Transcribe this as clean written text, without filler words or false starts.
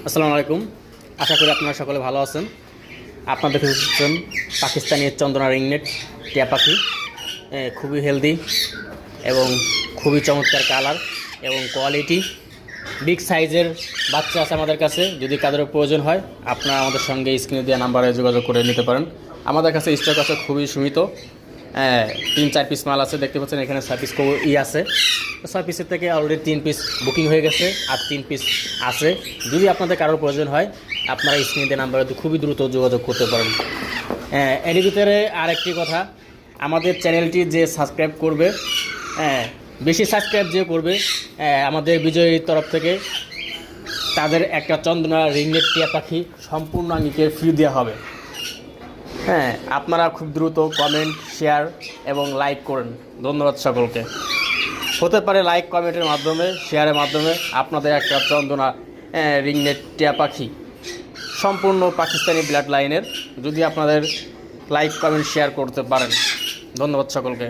আসসালামু আলাইকুম। আশা করি আপনারা সকলে ভালো আছেন। আপনারা দেখছেন পাকিস্তানি চন্দনা রিংনেট টিয়া পাখি। খুবই হেলদি এবং খুবই চমৎকার কালার এবং কোয়ালিটি। বিগ সাইজের বাচ্চা আছে আমাদের কাছে। যদি কারোর প্রয়োজন হয় আপনারা আমাদের সঙ্গে স্ক্রিনে দেওয়া নাম্বারে যোগাযোগ করে নিতে পারেন। আমাদের কাছে স্টক আছে খুবই সীমিত। 3-4 পিস মাল আছে, দেখতে পাচ্ছেন এখানে 6 পিস আছে। 6 পিসের থেকে অলরেডি 3 পিস বুকিং হয়ে গেছে, আর 3 পিস আছে। যদি আপনাদের কারোর প্রয়োজন হয় আপনারা স্ক্রিনে দেওয়া নাম্বারে খুবই দ্রুত যোগাযোগ করতে পারেন। এর ভিতরে আরেকটি কথা, আমাদের চ্যানেলটি যে সাবস্ক্রাইব করবে, বেশি সাবস্ক্রাইব যে করবে, আমাদের বিজয়ীর তরফ থেকে তাদের একটা চন্দনা রিংনেট টিয়া পাখি সম্পূর্ণ আঙ্গিকে ফ্রি দেওয়া হবে। আপনারা খুব দ্রুত কমেন্ট, শেয়ার এবং লাইক করেন। ধন্যবাদ সকলকে। হতে পারে লাইক কমেন্টের মাধ্যমে, শেয়ারের মাধ্যমে আপনাদের একটা চন্দনা রিংনেট টিয়া পাখি সম্পূর্ণ পাকিস্তানি ব্লাড লাইনের, যদি আপনাদের লাইক কমেন্ট শেয়ার করতে পারেন। ধন্যবাদ সকলকে।